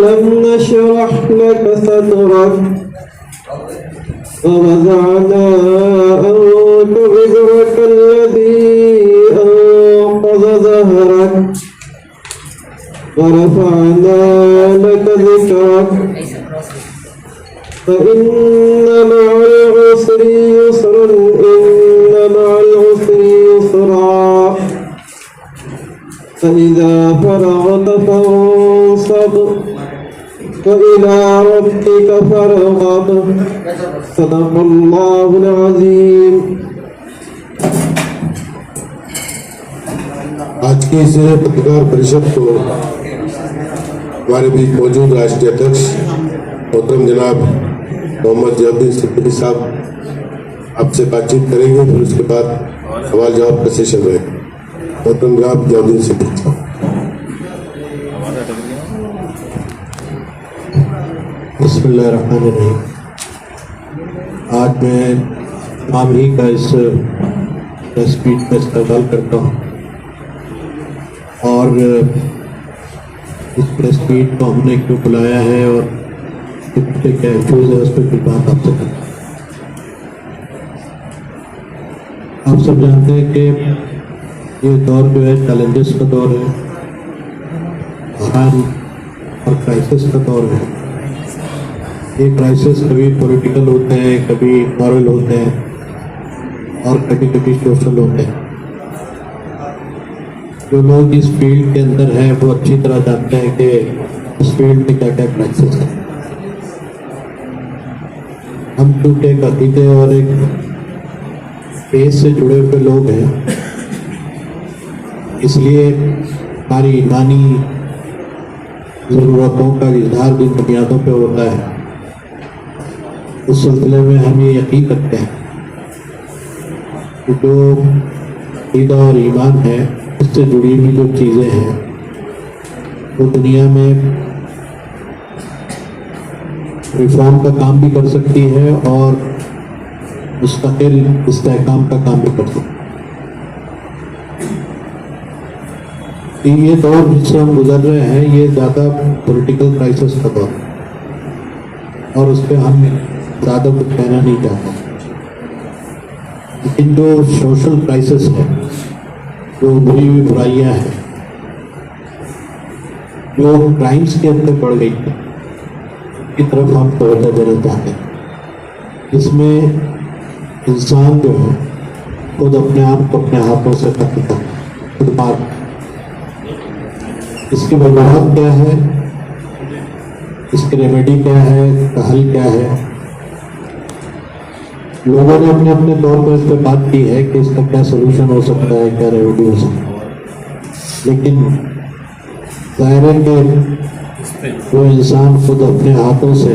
ألم نشرح لك صدرك ووضعنا عنك وزرك الذي أنقض ظهرك ورفعنا لك ذكرك فإن مع العسر يسرا إن مع العسر يسرا فإذا فرغت فانصب وإلى ربك فارغب صدق الله العظيم. آج کی اس پترکار پریشد کو ہمارے بیچ موجود راشٹریہ اध्यکش محترم جناب محمد ضیاءالدین صدیقی صاحب آپ سے بات چیت کریں گے، پھر اس کے بعد سوال جواب کا سیشن رہے گا. محترم جناب ضیاءالدین صدیقی صاحب. بسم اللہ الرحمن الرحیم. آج میں تمام ہی کا اس پریس میٹ میں استقبال کرتا ہوں اور اس پریس میٹ کو ہم نے کیوں بلایا ہے اور کیا ایشوز ہے اس پہ کچھ بات آپ سے کریں. آپ سب جانتے ہیں کہ یہ دور جو ہے چیلنجز کا دور ہے، بحران اور کرائسس کا دور ہے. یہ کرائسس کبھی پولیٹیکل ہوتے ہیں، کبھی مورل ہوتے ہیں اور کبھی کبھی سوشل ہوتے ہیں. جو لوگ اس فیلڈ کے اندر ہیں وہ اچھی طرح جانتے ہیں کہ اس فیلڈ میں کیا کیا کرائسس ہے. ہم چونکہ ایک عقیدے اور ایک فیس سے جڑے ہوئے لوگ ہیں، اس لیے ہماری ایمانی ضرورتوں کا اظہار جن بنیادوں پہ ہوتا ہے اس سلسلے میں ہم یہ یقین رکھتے ہیں کہ جو عقیدہ اور ایمان ہے اس سے جڑی ہوئی جو چیزیں ہیں وہ دنیا میں ریفارم کا کام بھی کر سکتی ہے اور مستقل استحکام کا کام بھی کر سکتی ہے. یہ دور جس سے ہم گزر رہے ہیں یہ زیادہ پولیٹیکل کرائسس کا دور ہے اور اس پہ ہم زیادہ کچھ کہنا نہیں چاہتے. لیکن جو سوشل کرائسس ہے، جو بری ہوئی برائیاں ہیں، جو کرائمس کے اندر بڑھ گئی ہیں، کی طرف ہم توجہ دینا چاہتے ہیں. اس میں انسان جو ہے خود اپنے آپ کو اپنے ہاتھوں سے قتل کرتا ہے، خود مار. اس کی وجوہات کیا ہے، اس کی ریمیڈی کیا ہے، حل کیا ہے؟ لوگوں نے اپنے اپنے طور پر اس پہ بات کی ہے کہ اس کا کیا سولوشن ہو سکتا ہے، کیا ریمیڈی ہو سکتا ہے. لیکن ظاہر ہے کہ وہ انسان خود اپنے ہاتھوں سے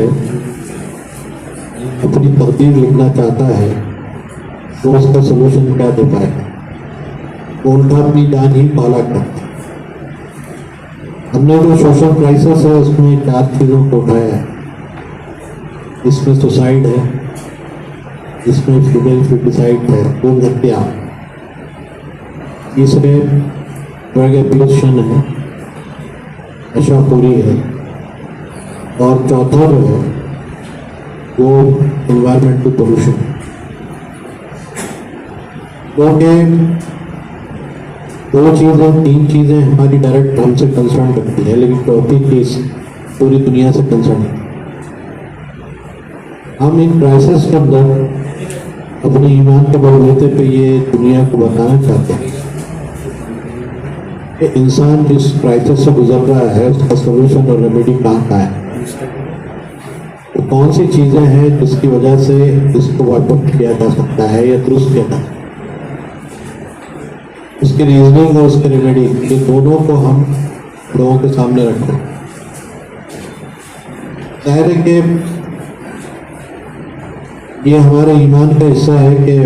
اپنی تقدیر لکھنا چاہتا ہے تو اس کا سولوشن کیا دے پائے گا؟ وہ الٹا اپنی جان ہی پالا کرتا ہے. ہم نے جو سوشل کرائسس ہے اس میں 4 چیزوں کو اٹھایا ہے. اس میں سوسائڈ ہے، اس میں فیمیل فیٹیسائڈ ہے، خون ہتیا. تیسرے ڈرگ ایبیوشن ہے، نشہ خوری ہے. اور چوتھا جو ہے وہ انوائرمنٹل پولوشن. کیونکہ 3 چیزیں ہماری ڈائریکٹ ہم سے کنسرن رکھتی ہے، لیکن چوتھی چیز پوری دنیا سے کنسرن ہے. ہم ان کرائسس کے اندر اپنے ایمان کے بلبوتے پہ یہ دنیا کو بتانا چاہتے ہیں کہ انسان جس کرائسس سے گزر رہا ہے اس کا سولوشن اور ریمیڈی کہاں ہے. وہ کون سی چیزیں ہیں جس کی وجہ سے اس کو وائپ آؤٹ کیا جا سکتا ہے یا درست کیا جا سکتا ہے. اس کی ریزننگ اور اس کے ریمیڈی، یہ دونوں کو ہم لوگوں کے سامنے رکھیں. ظاہر ہے کہ یہ ہمارے ایمان کا حصہ ہے کہ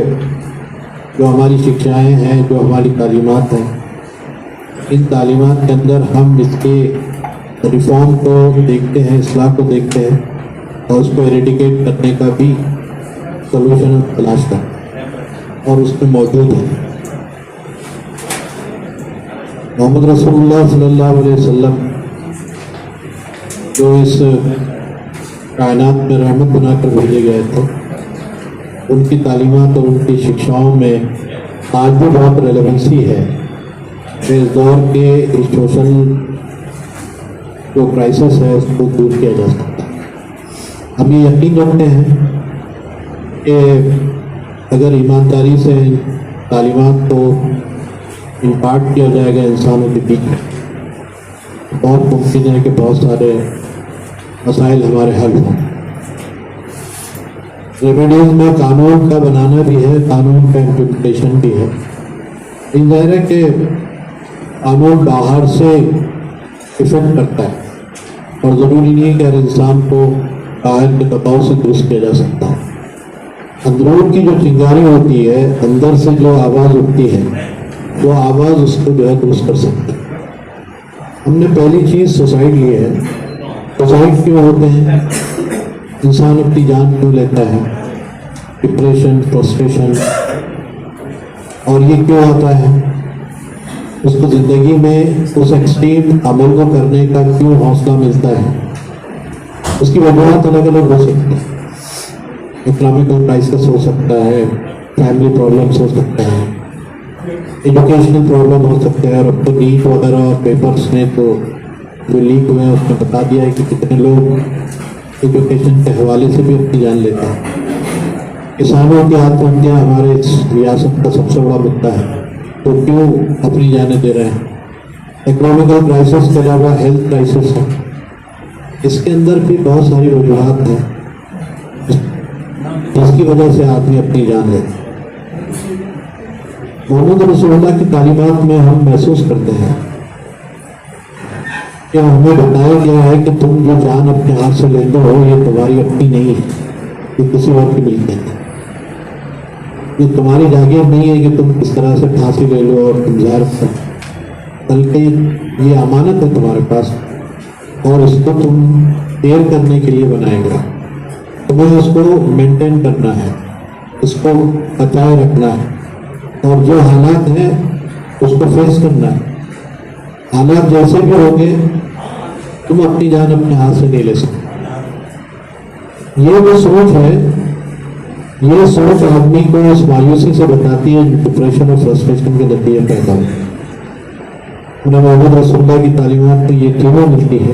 جو ہماری شکشائیں ہیں، جو ہماری تعلیمات ہیں، ان تعلیمات کے اندر ہم اس کے ریفارم کو دیکھتے ہیں، اصلاح کو دیکھتے ہیں اور اس کو ایریڈیکیٹ کرنے کا بھی سولوشن تلاش کرتے ہیں اور اس میں موجود ہے. محمد رسول اللہ صلی اللہ علیہ وسلم جو اس کائنات میں رحمت بنا کر بھیجے گئے تھے، ان کی تعلیمات اور ان کی شکشاؤں میں آج بھی بہت ریلیونسی ہے کہ اس دور کے اس سوشل جو کرائسس ہے اس کو دور کیا جا سکتا ہے۔ ہم یہ یقین رکھتے ہیں کہ اگر ایمانداری سے تعلیمات کو امپارٹ کیا جائے گا انسانوں کے بیچ میں، بہت ممکن ہے کہ بہت سارے مسائل ہمارے حل ہوں۔ ریمیڈیز میں قانون کا بنانا بھی ہے، قانون کا امپلیمنٹیشن بھی ہے۔ یہ ظاہر ہے کہ قانون باہر سے افیکٹ کرتا ہے اور ضروری نہیں ہے کہ ہر انسان کو باہر کے دباؤ سے درست کیا جا سکتا ہے۔ اندرون کی جو چنگاری ہوتی ہے، اندر سے جو آواز اٹھتی ہے، وہ آواز اس کو جو ہے درست کر سکتا ہے۔ ہم نے پہلی چیز سوسائڈ لی ہے۔ سوسائڈ کیوں ہوتے ہیں؟ انسان اپنی جان کیوں لیتا ہے؟ ڈپریشن، فرسٹریشن، اور یہ کیوں ہوتا ہے؟ اس کو زندگی میں اس ایکسٹریم عمل کو کرنے کا کیوں حوصلہ ملتا ہے؟ اس کی وجوہات الگ الگ ہو سکتی ہیں۔ اکنامکل کرائسس ہو سکتا ہے، فیملی پرابلمس ہو سکتا ہے، ایجوکیشنل پرابلم ہو سکتا ہے، اور اب تو نیٹ وغیرہ اور پیپرس نے تو جو لیک ہوئے ہیں اس نے بتا دیا ہے کہ کتنے لوگ ایجوکیشن کے حوالے سے بھی اپنی جان لیتے ہیں۔ کسانوں کی آتم ہتیا ہمارے اس ریاست کا سب سے بڑا مدعا ہے، تو کیوں اپنی جانیں دے رہے ہیں؟ اکنامکل کرائسس کے علاوہ ہیلتھ کرائسس ہے، اس کے اندر بھی بہت ساری وجوہات ہیں جس کی وجہ سے آدمی اپنی جان لیتا ہے۔ محمد رسول اللہ کی تعلیمات میں ہم محسوس کرتے ہیں کہ ہمیں بتایا گیا ہے کہ تم جو جان اپنے ہاتھ سے لیتے ہو یہ تمہاری اپنی نہیں ہے، یہ کسی اور کی ملکیت ہے۔ یہ تمہاری جاگیر نہیں ہے کہ تم کس طرح سے پھانسی لے لو اور تم ظاہر کرو، بلکہ یہ امانت ہے تمہارے پاس، اور اس کو تم کیئر کرنے کے لیے بنائے گا۔ تمہیں اس کو مینٹین کرنا ہے، اس کو بچائے رکھنا ہے، اور جو حالات ہیں اس کو فیس کرنا ہے۔ حالات جیسے بھی ہوں گے تم اپنی جان اپنے ہاتھ سے نہیں لے سکتے۔ یہ جو سوچ ہے، یہ سوچ آدمی کو اس مایوسی سے بتاتی ہے جو ڈپریشن اور فرسٹریشن کے نتیجے پیدا ہوتے ہیں۔ انہیں محمد رسول اللہ کی تعلیمات میں یہ کیوں ملتی ہے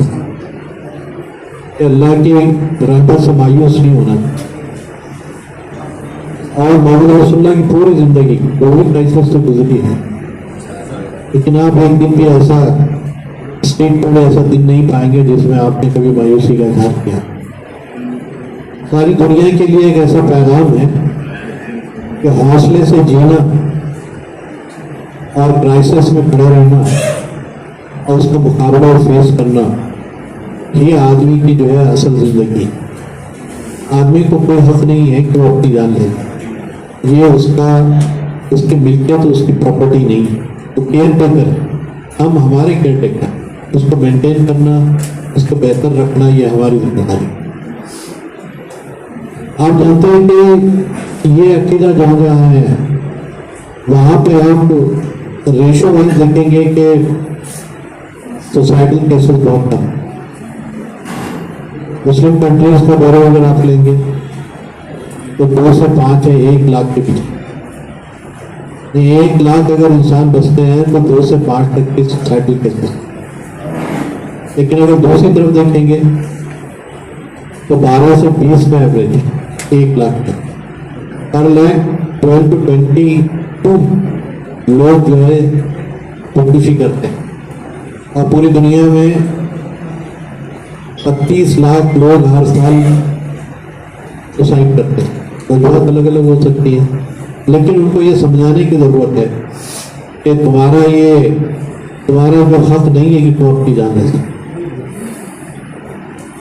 کہ اللہ کی رحمت سے مایوس نہیں ہونا، اور محمد رسول اللہ کی پوری زندگی کووڈ کرائسس سے گزری ہے، لیکن آپ ایک دن بھی ایسا اسٹیٹ پر ایسا دن نہیں پائیں گے جس میں آپ نے کبھی مایوسی کا اظہار کیا۔ ساری دنیا کے لیے ایک ایسا پیغام ہے کہ حوصلے سے جینا اور کرائسس میں کھڑے رہنا اور اس کا مقابلہ اور فیس کرنا، یہ آدمی کی جو ہے اصل زندگی۔ آدمی کو کوئی حق نہیں ہے کہ وہ اپنی جان لے، یہ اس کی ملکیت، اس کی پراپرٹی نہیں ہے۔ تو کیئر ٹیکر ہم ہمارے کیئر ٹیکر، اس کو مینٹین کرنا، اس کو بہتر رکھنا، یہ ہماری ذمہ داری۔ آپ جانتے ہیں کہ یہ عقیدہ جہاں جہاں ہے وہاں پہ آپ ریشو وائز دیکھیں گے کہ سوسائٹل کیسز بہت کم۔ مسلم کنٹریز کا بارے اگر آپ لیں گے تو 2 سے 5 ہے 1 لاکھ کے پیچھے۔ 1 لاکھ اگر انسان بستے ہیں تو 2 سے 5 تک کی سوسائٹل کیسز، لیکن اگر دوسری طرف دیکھیں گے تو 12 سے 20 کا ایوریج 1 لاکھ تک۔ پر لاکھ 12 to 22 لوگ جو ہے خودکشی کرتے ہیں، اور پوری دنیا میں 35 لاکھ لوگ ہر سال سوسائڈ کرتے ہیں۔ وجوہات الگ الگ ہو سکتی ہیں، لیکن ان کو یہ سمجھانے کی ضرورت ہے کہ تمہارا جو حق نہیں ہے کہ تم اپنی جان لے سکتے۔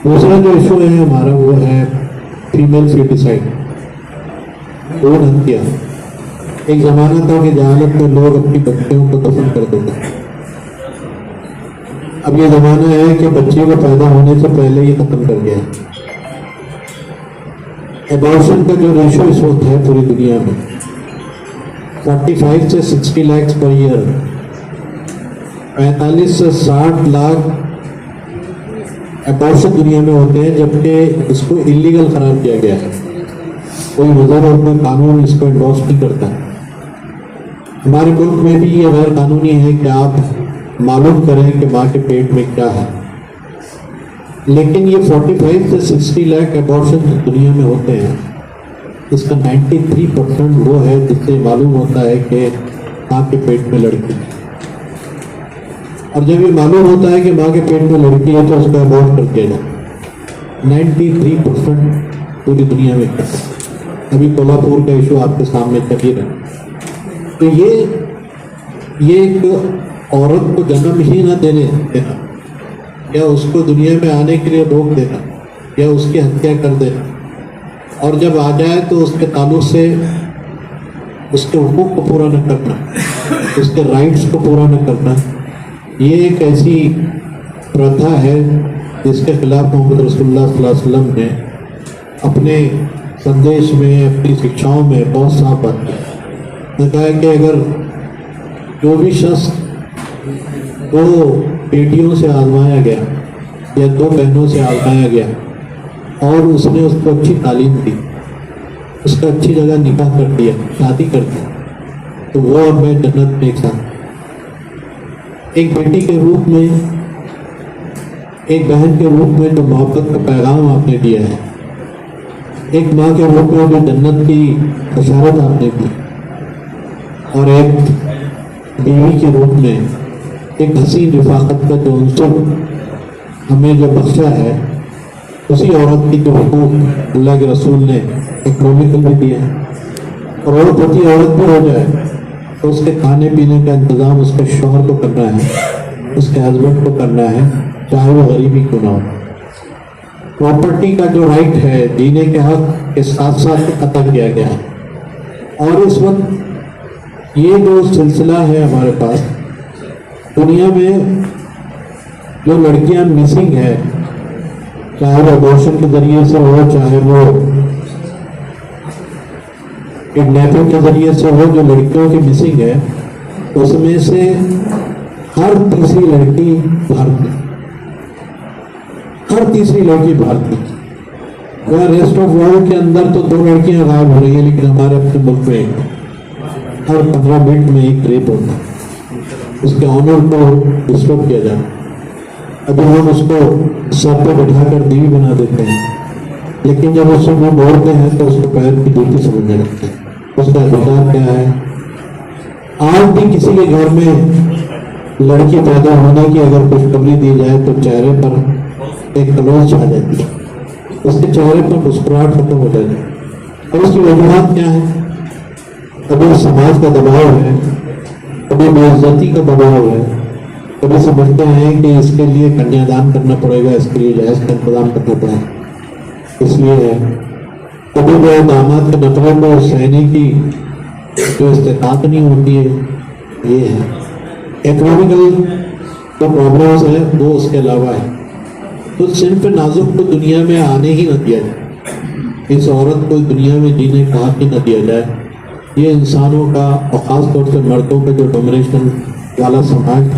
دوسرا جو ایشو ہے ہمارا وہ ہے فیمیل فیٹیسائڈ، بھرون ہتیا۔ ایک زمانہ تھا کہ جہالت میں لوگ اپنی بچیوں کو دفن کر دیتے ہیں، اب یہ زمانہ ہے کہ بچے کو پیدا ہونے سے پہلے ہی ختم کر گیا ہے۔ ایبارشن کا جو ریشو اس وقت ہے پوری دنیا میں 45 سے 60 لاکھ پر ایئر، 45 سے 60 لاکھ एबॉर्शन दुनिया में होते हैं, जबकि इसको इलीगल करार दिया गया है। कोई मजहब और कोई कानून इसको इंडोर्स नहीं करता। हमारे मुल्क में भी ये गैर कानूनी है कि आप मालूम करें कि माँ के पेट में क्या है, लेकिन ये 45 से 60 लाख एबॉर्शन दुनिया में होते हैं, इसका 93% वो है जिससे मालूम होता है कि माँ के पेट में लड़की है। और जब ये मालूम होता है कि माँ के पेट में लड़की है तो उसका अबॉर्ट कर दिया जाए। 93% पूरी दुनिया में है। अभी कोल्हापुर का इशू आपके सामने चल ही रहा है। तो ये एक औरत को जन्म ही न देने देना, या उसको दुनिया में आने के लिए रोक देना, या उसकी हत्या कर देना, और जब आ जाए तो उसके ताल्लुक से उसके हुकूक को पूरा न करना, उसके राइट्स को पूरा न करना, ये एक ऐसी प्रथा है जिसके खिलाफ मोहम्मद रसूलुल्लाह सल्लल्लाहु अलैहि वसल्लम ने अपने संदेश में, अपनी शिक्षाओं में बहुत साफ बात की। कहा है कि अगर जो भी शख्स 2 बेटियों से आजमाया गया या 2 बहनों से आजमाया गया और उसने उसको अच्छी तालीम दी, उसका अच्छी जगह निकाह कर दिया, शादी कर दी, तो वो और मैं जन्नत में एक साथ, एक बेटी के रूप में, एक बहन के रूप में जो मोहब्बत का पैगाम आपने दिया है, एक माँ के रूप में जो जन्नत की बशारत आपने दी, और एक बीवी के रूप में एक हसीन रिफाकत का जो अंसुर हमें जो बख्शा है, उसी औरत की जो हुकूक अल्लाह के रसूल ने इकोनॉमिकल भी दिया है। और औरत होती औरत भी हो जाए तो उसके खाने पीने का इंतज़ाम उसके शौहर को करना है, उसके हस्बैंड को करना है, चाहे वो गरीबी क्यों ना हो। प्रॉपर्टी का जो राइट है जीने के हक के साथ साथ अता किया गया है। और इस वक्त ये जो सिलसिला है हमारे पास दुनिया में, जो लड़कियां मिसिंग है, चाहे वो अबॉर्शन के जरिए से हो, चाहे वो किडनैपिंग के जरिए से हो, जो लड़कियों की मिसिंग है उसमें से हर तीसरी लड़की भारतीय, हर तीसरी लड़की भारतीय। वह रेस्ट ऑफ वर्ल्ड के अंदर तो 2 लड़कियां गायब हो रही है, लेकिन हमारे अपने मुल्क में हर 15 मिनट में एक रेप होता है, उसके ऑनर को डिस्टर्ब किया जाता है। अभी हम उसको सर पे बैठाकर देवी बना देते हैं, लेकिन जब उससे मुँह मोड़ते हैं तो उसको पैर की जूती समझने लगते हैं। उसका अधिकार क्या है? आज भी किसी के घर में लड़की पैदा होने की अगर खुशखबरी दी जाए तो चेहरे पर एक कलोज छा जाती है, उसके चेहरे पर मुस्कुराहट खत्म हो जाती है। और उसकी वजूहत क्या है? कभी समाज का दबाव है, कभी बेइज्जती का दबाव है, कभी समझते हैं कि इसके लिए कन्यादान करना पड़ेगा, इसके लिए जहेज का इंतजाम करना पड़ेगा, इसलिए है। कभी वो दामाद के नखरों को सहने की जो इस्तेताअत नहीं होती है, ये है। इकोनॉमिकल जो प्रॉब्लम्स है वो उसके अलावा है। तो सिर्फ नाजुक को दुनिया में आने ही न दिया जाए, इस औरत को दुनिया में जीने का हक ही न दिया जाए। ये इंसानों का और ख़ास तौर से मर्दों का जो डोमिनेशन वाला समाज,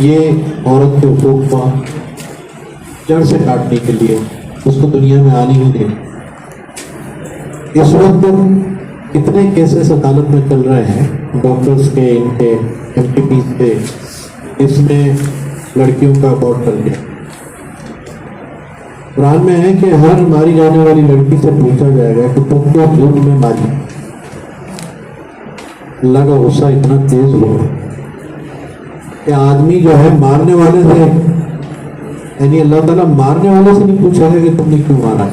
ये औरत के हुकूक को जड़ से काटने के लिए उसको दुनिया में आने ही दें। इस वक्त कितने केसेस अदालत में चल रहे हैं डॉक्टर्स के, इनके एमटीपी से, इसमें लड़कियों का अबॉर्ट कर दिया। कुरान में है कि हर मारी जाने वाली लड़की से पूछा जाएगा कि तुम क्यों झूठ में मारी। अल्लाह का गुस्सा इतना तेज हो कि आदमी जो है मारने वाले से, यानी अल्लाह ताला मारने वाले से नहीं पूछेगा कि तुमने क्यों मारा,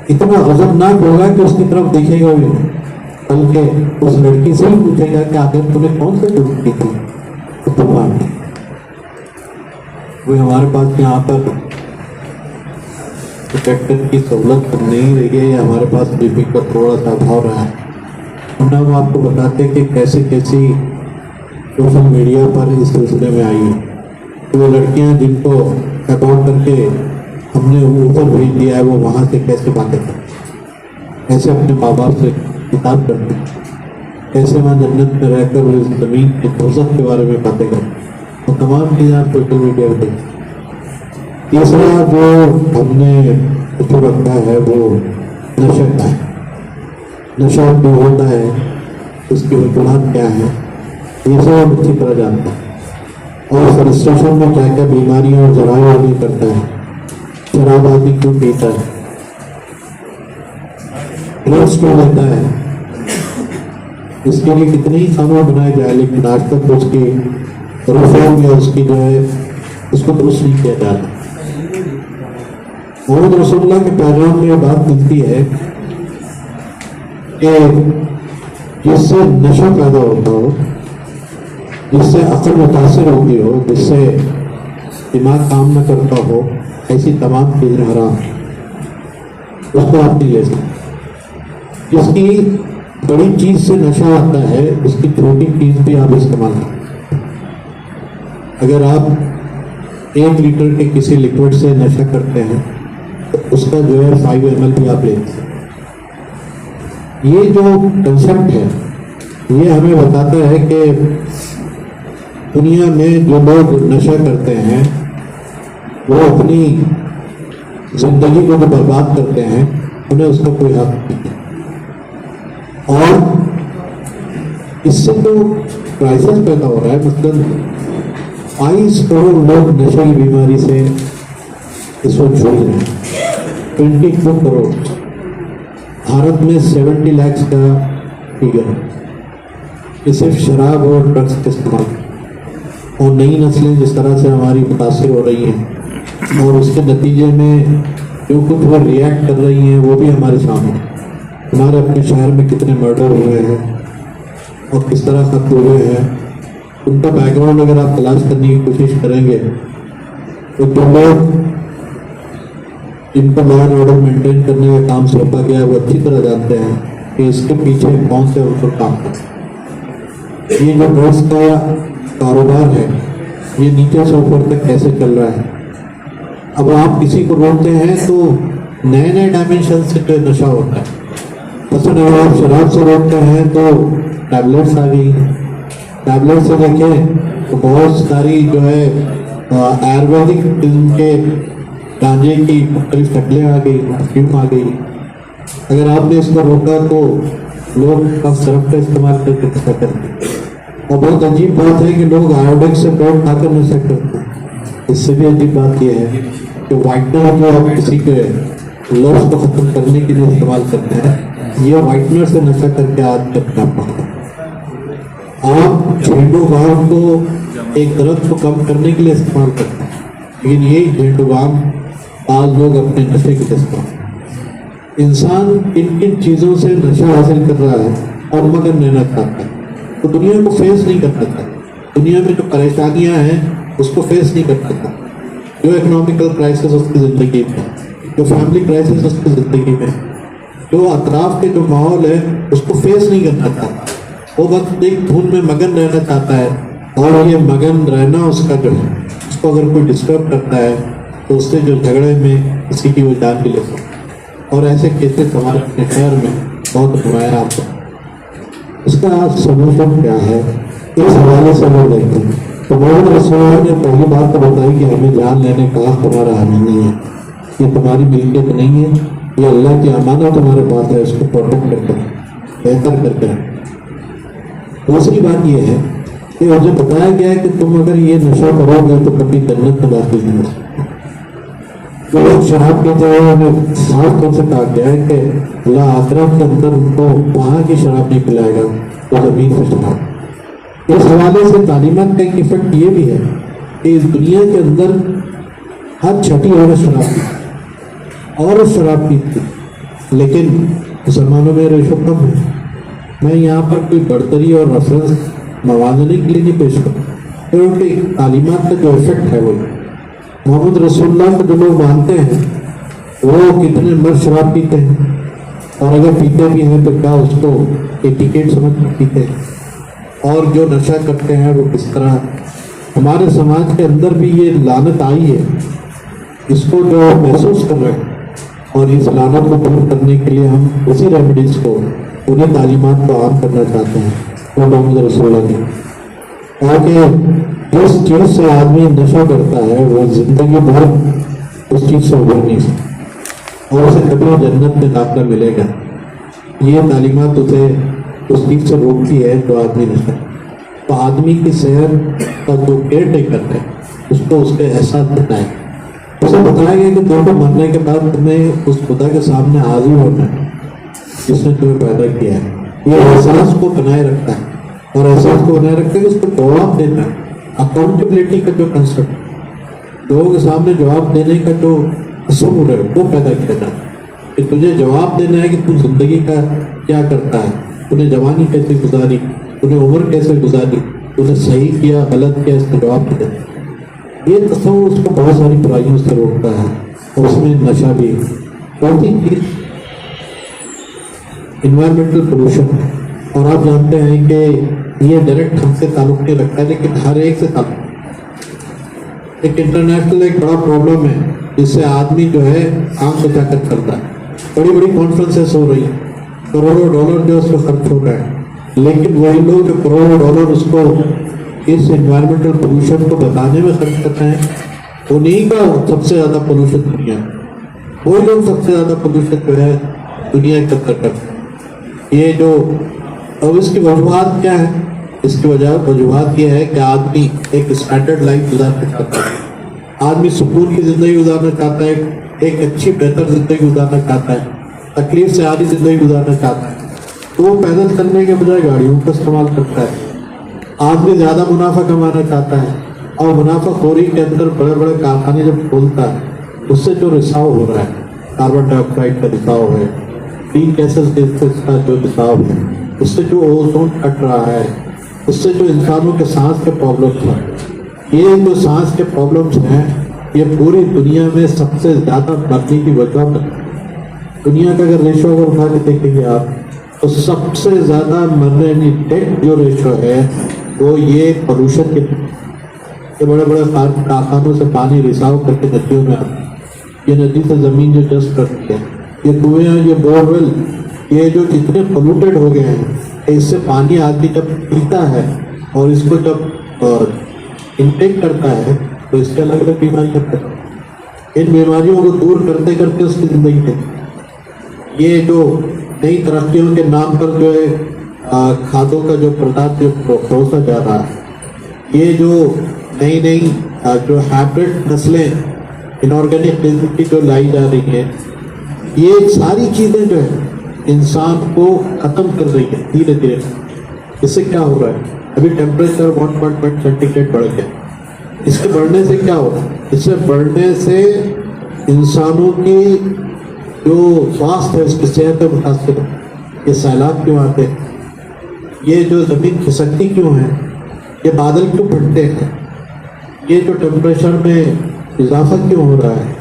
इतना गजबनाक होगा कि उसकी तरफ देखेगा भी नहीं, बल्कि उस लड़की से ही पूछेगा कि आखिर तूने कौन सा झूठ की थी तो तुम मार दी। वो हमारे पास यहाँ पर प्रोटेक्टर की सहूलत नहीं रही है, या हमारे पास बीपी का थोड़ा सा अभाव रहा है। वरना हम आपको बताते कि कैसे कैसी सोशल मीडिया पर इस सिलसिले में आई है कि वो लड़कियां जिनको अकाउंट करके हमने ऊपर भेज दिया है, वो वहाँ से कैसे बातें करती, कैसे अपने माँ बाप से किताब करती, कैसे वहाँ जन्नत में रहकर वो इस ज़मीन के दोज़ख के बारे में बातें करती। वो तमाम चीज़ें आप सोशल मीडिया पर देखते। तीसरा जो हमने जो रखा है वो नशे का है। नशा क्यों होता है, उसकी वजूहत क्या है, ये सब हम अच्छी तरह जानते हैं। और फ्रस्ट्रेशन में क्या क्या बीमारियां और जराए आदमी करता है, शराब आदमी क्यों पीता है, ड्रग्स क्यों लेता है, इसके लिए कितने ही कानून बनाए जाए लेकिन आज तक उसकी रिफॉर्म या उसकी जो है उसको दुरुस्त नहीं किया जा रहा। मोहम्मद रसूलुल्लाह के पैगाम में बात मिलती है कि जिससे नशा पैदा होता हो, जिससे अक्ल मुतासिर होती हो, जिससे दिमाग काम न करता हो, ऐसी तमाम चीज़ें हराम, उसको आप नहीं ले सकते। जिसकी बड़ी चीज़ से नशा आता है उसकी छोटी चीज़ भी आप इस्तेमाल करें। अगर आप 1 लीटर के किसी लिक्विड से नशा करते हैं तो उसका जो है 5 ml भी आप ले सकते। ये जो कंसेप्ट है ये हमें बताता है कि दुनिया में जो लोग नशा करते हैं वो अपनी जिंदगी को जो बर्बाद करते हैं उन्हें उसका कोई हक नहीं है। और इससे जो क्राइसिस पैदा हो रहा है, मतलब 22 करोड़ लोग नशे की बीमारी से इस वक्त जूझ रहे हैं। 22 करोड़, भारत में 70 लाख का फिगर है। ये सिर्फ शराब और ड्रग्स के इस्तेमाल और नई नस्लें जिस तरह से हमारी मुतासिर हो रही हैं और उसके नतीजे में जो कुछ वो रिएक्ट कर रही हैं वो भी हमारे सामने। हमारे अपने शहर में कितने मर्डर हुए हैं और किस तरह खत्म हुए हैं, उनका बैकग्राउंड अगर आप तलाश करने की कोशिश करेंगे तो जो लोग जिनको लॉ एंड ऑर्डर मेंटेन करने का काम सौंपा गया है वो अच्छी तरह जानते हैं कि इसके पीछे कौन से उनको काम करते हैं। ये जो ड्रग्स का कारोबार है ये नीचे से ऊपर तक कैसे चल रहा है। अब आप किसी को रोकते हैं तो नए नए डायमेंशन से जो नशा होता है। पसंद अगर आप शराब से रोकते हैं तो टैबलेट्स आ गई, टैबलेट से देखें तो बहुत सारी जो है आयुर्वेदिक किस्म के गांजे की मुख्तलिफ शक्लें आ गई, परफ्यूम आ गई। अगर आपने इसको रोका तो लोग कफ सिरप का इस्तेमाल करके नशा करते हैं। और बहुत अजीब बात है कि लोग आयोडेक्स से पेट खाकर नशा करते हैं। इससे भी अजीब बात यह है कि व्हाइटनर जो आप किसी के लफ्ज को ख़त्म करने के लिए इस्तेमाल करते हैं, ये व्हाइटनर से नशा करके आदमी अपना पड़ता है। आप झेंडू बाम को एक दर्द को कम करने के लिए इस्तेमाल करते हैं, लेकिन ये झेंडू बाम आज लोग अपने नशे के इस्तेमाल। इंसान किन किन चीज़ों से नशा हासिल कर रहा है और मगन रहना चाहता है, तो दुनिया को फेस नहीं करना चाहता। दुनिया में जो परेशानियां हैं उसको फेस नहीं करना चाहता। जो इकोनॉमिकल क्राइसिस उसकी ज़िंदगी में, जो फैमिली क्राइसिस उसकी ज़िंदगी में, जो अतराफ के जो माहौल है उसको फेस नहीं करना चाहता। वो बस एक धुन में मगन रहना चाहता है और ये मगन रहना उसका जो है उसको अगर कोई डिस्टर्ब करता है तो उससे जो झगड़े में किसी की वो जान भी ले सकता। और ऐसे केसेस हमारे अपने शहर में बहुत नुमाया होता है। इसका सलूशन क्या है, इस हवाले से लोग देखते हैं। तो मोहम्मद रसूलुल्लाह ने पहली बात तो बताई कि हमें जान लेने का हक हमारा हमें नहीं है, ये तुम्हारी मिल्कियत नहीं है, ये अल्लाह की अमानत तुम्हारे पास है, इसको प्रोटेक्ट करके बेहतर करके रखें। दूसरी बात यह है कि मुझे बताया गया है कि तुम अगर ये नशा करोगे तो कभी जन्नत में दाखिल नहीं हो सकते। जो लोग शराब पीते हैं उन्हें साफ तौर से कहा गया है कि अल्लाह आखिरत के अंदर उनको वहाँ की शराब नहीं पिलाएगा तो ज़मीन से शराब। इस हवाले से तालीमात का एक इफेक्ट ये भी है कि इस दुनिया के अंदर हर छठी औरत शराब पीती, और शराब पीती, लेकिन मुसलमानों में रेशो कम है। मैं यहाँ पर कोई बढ़तरी और रेफरेंस मवाजने के लिए नहीं पेश करूँ, क्योंकि तालीमात का जो इफेक्ट है वो मोहम्मद रसूलुल्लाह को जो लोग मानते हैं वो कितने मर्द शराब पीते हैं, और अगर पीते भी हैं तो क्या उसको एटिकेट समझ कर पीते हैं, और जो नशा करते हैं वो किस तरह। हमारे समाज के अंदर भी ये लानत आई है, इसको जो महसूस कर रहे हैं, और इस लानत को दूर करने के लिए हम उसी रेमेडीज़ को, उन्हीं तालीमात को आम करना चाहते हैं वो मोहम्मद रसूलुल्लाह ने। और कि जिस चीज़ से आदमी नशा करता है वो ज़िंदगी भर उस चीज़ से उभर नहीं सकता और उसे कभी जन्नत में दाखिला मिलेगा। ये तालीमात उसे उस चीज़ से रोकती है तो आदमी नशा। तो आदमी की सेहत का जो केयर टेकर है उसको उसके एहसास देना है। उसे बताया गया कि तुमको मरने के बाद तुम्हें उस खुदा के सामने हाजिर होना है जिसने तुम्हें पैदा किया है। ये एहसास को बनाए रखता है और एहसास को बनाए रखते हुए उसको जवाब देना है। अकाउंटेबिलिटी का जो कंसेप्ट, लोगों के सामने जवाब देने का जो असूल है वो पैदा किया जाता है कि तुझे जवाब देना है कि तू जिंदगी का क्या करता है, तूने जवानी कैसे गुजारी, तूने उम्र कैसे गुजारी, तूने सही किया गलत किया, इसका जवाब देना। ये तस्वुर उसको बहुत सारी बुराइयों से रोकता है और उसमें नशा भी। चौथी चीज इन्वायरमेंटल पोल्यूशन है और आप जानते हैं कि ये डायरेक्ट हमसे ताल्लुक नहीं रखता है लेकिन हर एक से ताल्लुक। एक इंटरनेशनल एक बड़ा प्रॉब्लम है जिससे आदमी जो है आंख बचाकर चलता है। बड़ी बड़ी कॉन्फ्रेंसेस हो रही हैं, करोड़ों डॉलर जो उसमें खर्च हो रहा है, लेकिन वही लोग जो करोड़ों डॉलर उसको इस एनवायरमेंटल पोल्यूशन को बताने में खर्च करते हैं, उन्हीं का सबसे ज़्यादा पोल्यूशन दुनिया है। वो लोग सबसे ज़्यादा पोल्यूशन जो है दुनिया के अंदर करते हैं। ये जो अब इसकी वजूहत क्या है? इसकी वजूहत ये है कि आदमी एक स्टैंडर्ड लाइफ गुजारना चाहता है, आदमी सुकून की ज़िंदगी गुजारना चाहता है, एक अच्छी बेहतर ज़िंदगी गुजारना चाहता है, तकलीफ से आधी ज़िंदगी गुजारना चाहता है। तो वो पैदल चलने के बजाय गाड़ियों का इस्तेमाल करता है। आदमी ज़्यादा मुनाफा कमाना चाहता है और मुनाफाखोरी के अंदर बड़े बड़े कारखाने जब खोलता है उससे जो रिसाव हो रहा है, कार्बन डाइऑक्साइड का रिसाव है, ग्रीन गैसेस का जो रिसाव है, उससे जो ओजोन कट रहा है, उससे जो इंसानों के सांस के प्रॉब्लम्स हैं, ये जो सांस के प्रॉब्लम्स हैं ये पूरी दुनिया में सबसे ज़्यादा मरने की वजह बनती है। दुनिया का अगर रेशो अगर उठा के देखेंगे आप तो सबसे ज़्यादा मरने की डेथ जो रेशो है वो ये पोल्यूशन के बड़े बड़े कारखानों से पानी रिसाव करके नदियों में आता है। ये नदी से ज़मीन जो जस्ट करती है, ये कुएं, ये बोरवेल, ये जो इतने पोल्यूटेड हो गए हैं, इससे पानी आदमी जब पीता है और इसको जब इंटेक करता है तो इसके अलग अलग बीमारियाँ पैदा होती हैं। इन बीमारियों को दूर करते करते उसकी ज़िंदगी है। ये जो नई तरक्कियों के नाम पर जो है खादों का जो पदार्थ जो परोसा जा रहा है, ये जो नई नई जो हाइब्रिड नस्लें इनऑर्गेनिक किस्म की जो लाई जा रही है, ये सारी चीज़ें जो है इंसान को ख़त्म कर रही है धीरे धीरे। इससे क्या हो रहा है? अभी टेम्परेचर 1.1 सेंटीग्रेड बढ़ गया। इसके बढ़ने से क्या होगा? इससे बढ़ने से इंसानों की जो स्वास्थ्य है, उसकी सेहत है मुतासिर है। ये सैलाब क्यों आते हैं? ये जो ज़मीन खिसकती क्यों है? ये बादल क्यों फटते हैं? ये जो टेम्परेचर में इजाफा क्यों हो रहा है?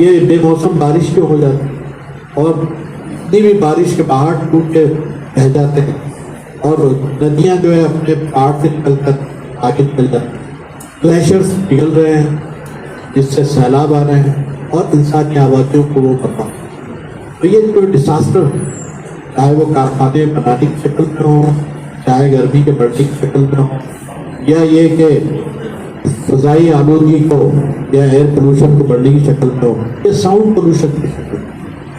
ये बेमौसम बारिश क्यों हो जाती है? और इतनी भी बारिश के पहाड़ टूट के बह जाते हैं और नदियाँ जो है अपने पहाड़ से निकल कर आगे निकल जाती हैं। ग्लेशियर्स पिघल रहे हैं जिससे सैलाब आ रहे हैं और इंसान की आबादियों को वो कर रहा है। तो ये जो डिसास्टर है, चाहे वो कारखाने बनाने की शक्ल में हो, चाहे गर्मी के बढ़ने की शक्ल में हो, या ये कि फ़ज़ाई आलूदगी को या एयर पोल्यूशन को बढ़ने की शक्ल में हो, या साउंड पोल्यूशन की शक्ल में,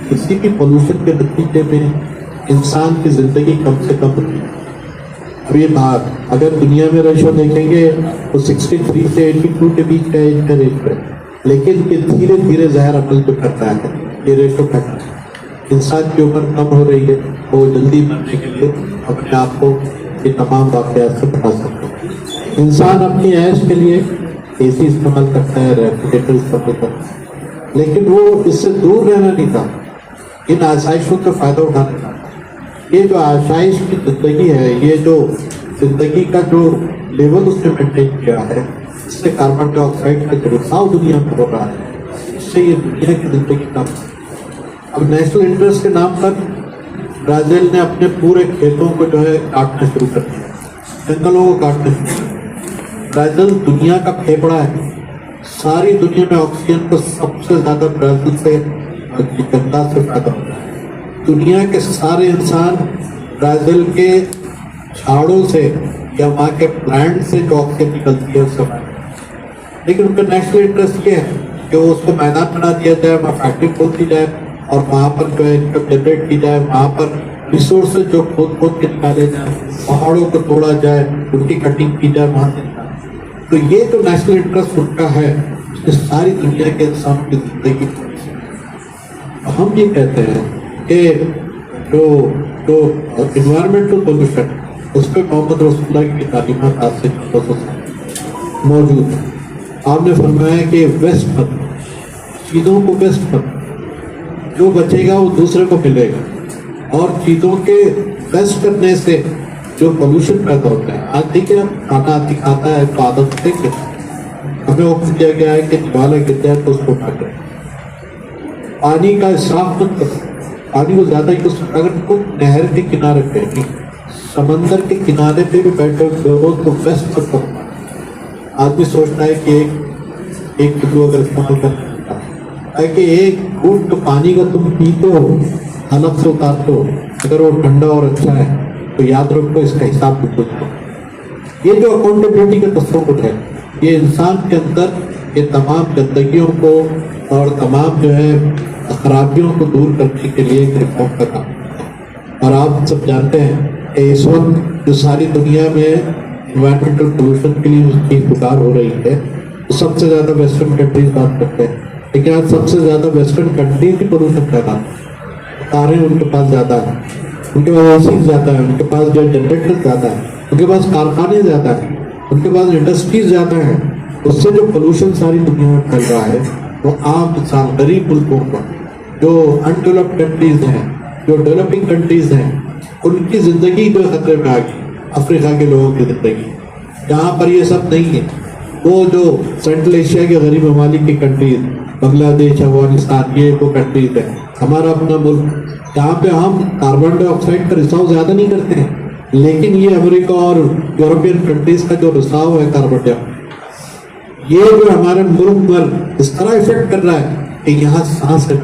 किसी भी पोल्यूशन के नतीजे में इंसान की ज़िंदगी कम से कम होती है। अब ये बात अगर दुनिया में रेशो देखेंगे तो 63 से 82 के बीच का एज का रेशो है, लेकिन ये धीरे धीरे ज़हर अमल जो करता है ये रेशो घटता है। इंसान की उम्र कम हो रही है, वो जल्दी मरने के लिए अपने आप को ये तमाम वाक़यात से बता सकते हैं। इंसान अपनी ऐश के लिए एसी इस्तेमाल करता है, रेफ्रिजरेटर इस्तेमाल करता है, लेकिन वो इससे दूर रहना नहीं चाहता, इन आसाइशों का फ़ायदा उठाना चाहता। ये जो आसाइश की ज़िंदगी है, ये जो ज़िंदगी का जो लेवल उसने मेंटेन किया है, इससे कार्बन डाइऑक्साइड का रिसाव दुनिया में हो रहा है, इससे ये दुनिया की ज़िंदगी कम। अब नेशनल इंटरेस्ट के नाम पर ब्राज़ील ने अपने पूरे खेतों को जो है काटना शुरू कर दिया, जंगलों को काटना शुरू कर दिया। ब्राज़ील दुनिया का फेफड़ा है, सारी दुनिया में ऑक्सीजन को सबसे ज़्यादा ब्राज़ील से जनता से फायदा होता है। दुनिया के सारे इंसान ब्राज़ील के झाड़ों से या वहाँ के प्लांट से जो ऑक्सीजन निकलती है उससे, लेकिन उनका नेशनल इंटरेस्ट क्या है? کہ اس کو میدان بنا دیا جائے, وہاں فیکٹری کھول دی جائے اور وہاں پر جو ہے انکم جنریٹ کی جائے, وہاں پر ریسورسز جو کھود کے نکالے جائیں, پہاڑوں کو توڑا جائے, ان کی کٹنگ کی جائے وہاں سے. تو یہ جو نیشنل انٹرسٹ ان کا ہے, اس نے ساری دنیا کے انسانوں کی زندگی. ہم یہ کہتے ہیں کہ جو انوائرمنٹل پولوشن, اس پہ محمد رسول اللہ کی تعلیمات آج سے موجود ہے. آپ نے فرمایا کہ ویسٹ پر, چیزوں کو ویسٹ پر, جو بچے گا وہ دوسرے کو ملے گا, اور چیزوں کے ویسٹ کرنے سے جو پولوشن پیدا ہوتا ہے. آج دیکھیں کھانا آتی کھاتا ہے تو عادت دیکھیں, ہمیں حکم دیا گیا ہے کہ جوالا گر جائے تو اس کو اٹھا کریں. پانی کا اسراف مت کرو, پانی کو زیادہ یوز کرو. اگر تم نہر کے کنارے پہ, سمندر کے کنارے پہ بھی بیٹھے ہو تو ویسٹ مت کرو. آدمی سوچتا ہے کہ ایک کلو اگر استعمال کرنا ہے کہ ایک گھونٹ پانی کا تم پیتے ہو, حلق سے اتارتے ہو, اگر وہ ٹھنڈا اور اچھا ہے تو یاد رکھو اس کا حساب بھی کچھ دو. یہ جو اکاؤنٹیبلٹی کا تصور ہے, یہ انسان کے اندر یہ تمام گندگیوں کو اور تمام جو ہے خرابیوں کو دور کرنے کے لیے ایک ریفارم کا کام. اور آپ سب جانتے ہیں کہ اس وقت جو ساری دنیا میں انوائرمنٹل پولوشن کے لیے اس کی پکار ہو رہی ہے, تو سب سے زیادہ ویسٹرن کنٹریز بات کرتے ہیں, لیکن آج سب سے زیادہ ویسٹرن کنٹریز کی پولوشن پیدا کاریں ان کے پاس زیادہ ہیں, ان کے پاس ایسی زیادہ ہے, ان کے پاس جو جنریٹر زیادہ ہے, ان کے پاس کارخانے زیادہ ہیں, ان کے پاس انڈسٹریز زیادہ ہیں. اس سے جو پولوشن ساری دنیا میں پھیل رہا ہے وہ عام انسان, غریب ملکوں کا, جو انڈیولپڈ کنٹریز ہیں, جو ڈیولپنگ کنٹریز ہیں, ان کی زندگی جو خطرے میں آ گئی. افریقہ کے لوگوں کی زندگی, جہاں پر یہ سب نہیں ہے, وہ جو سینٹرل ایشیا کے غریب ممالک کی کنٹریز, بنگلہ دیش, افغانستان, یہ وہ کنٹریز ہیں. ہمارا اپنا ملک جہاں پہ ہم کاربن ڈائی آکسائڈ کا رساؤ زیادہ نہیں کرتے ہیں, لیکن یہ امریکہ اور یورپین کنٹریز کا جو رساؤ ہے کاربن ڈائی آکسائڈ, یہ جو ہمارے ملک پر اس طرح افیکٹ کر رہا ہے کہ یہاں سانس ہے.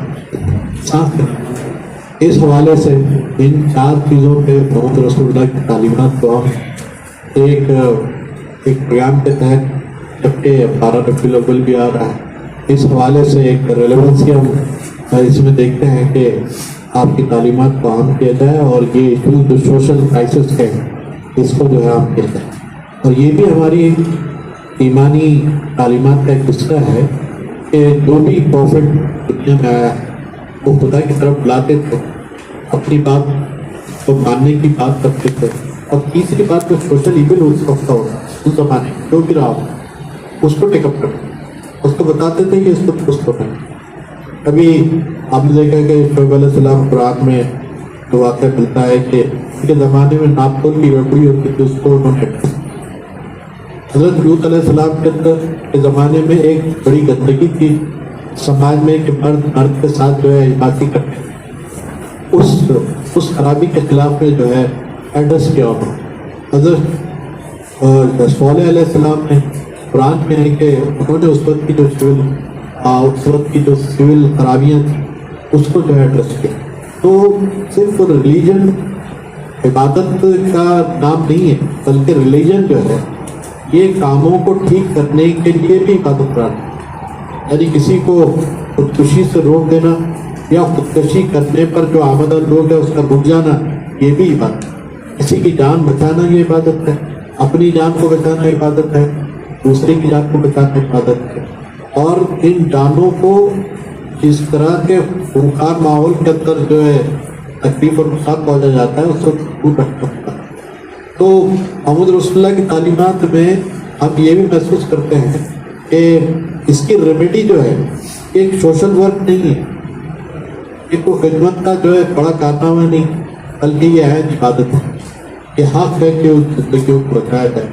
اس حوالے سے ان 4 چیزوں پہ محمد رسول اللہ کی تعلیمات کو ہم ایک پروگرام کے تحت, جبکہ 12 ربیع الاول بھی آ رہا ہے, اس حوالے سے ایک ریلیونسی ہم اس میں دیکھتے ہیں کہ آپ کی تعلیمات کو عام کیا جائے, اور یہ ایشوز جو سوشل کرائسس ہے اس کو جو ہے عام کیا جائے. اور یہ بھی ہماری ایمانی تعلیمات کا ایک حصہ ہے کہ جو بھی پروفٹ دنیا میں آیا ہے وہ خدا کی طرف بلاتے تھے, اپنی بات کو ماننے کی بات کرتے تھے, اور تیسری بات جو سوشل ایول اس وقت ہوتا اس زمانے میں جو بھی رہا اس کو ٹیک اپ کرتے, اس کو بتاتے تھے کہ اس کو درست ہونا ہے. ابھی آپ نے دیکھا کہ شعیب علیہ السلام قرآن میں تو واقعہ ملتا ہے کہ ان کے زمانے میں ناپتول کی گڑبڑی ہوتی تھی, اس کو انہوں نے حضرت لوط علیہ السلام کے زمانے میں ایک بڑی گندگی تھی سماج میں کہ مرد کے ساتھ جو ہے باتیں کرتے ہیں, اس خرابی کے خلاف میں جو ہے ایڈریس کیا ہوگا. حضرت صالح علیہ السلام نے قرآن میں ہے کہ انہوں نے اس وقت کی جو سول خرابیاں تھیں اس کو جو ہے ایڈریس کیا. تو صرف ریلیجن عبادت کا نام نہیں ہے, بلکہ ریلیجن جو ہے یہ کاموں کو ٹھیک کرنے کے لیے بھی عبادت کرنا ہے. یعنی کسی کو خودکشی سے روک دینا یا خودکشی کرنے پر جو آمدہ لوگ ہے اس کا رک جانا, یہ بھی عبادت ہے. کسی کی جان بچانا یہ عبادت ہے, اپنی جان کو بچانا عبادت ہے, دوسرے کی جان کو بچانا عبادت ہے. اور ان جانوں کو جس طرح کے خونخوار ماحول کے اندر جو ہے تکلیف اور نقصان پہنچا جاتا ہے اس کو دور رکھنا ہوتا ہے. تو محمد رسول اللہ کی تعلیمات میں ہم یہ بھی محسوس کرتے ہیں کہ اس کی ریمیڈی جو ہے ایک سوشل ورک نہیں ہے, ایک کوئی خدمت کا جو ہے بڑا کارنامہ نہیں, بلکہ یہ ہے عبادت ہے. یہ حق ہے کہ اس زندگیوں کو بچایا جائے.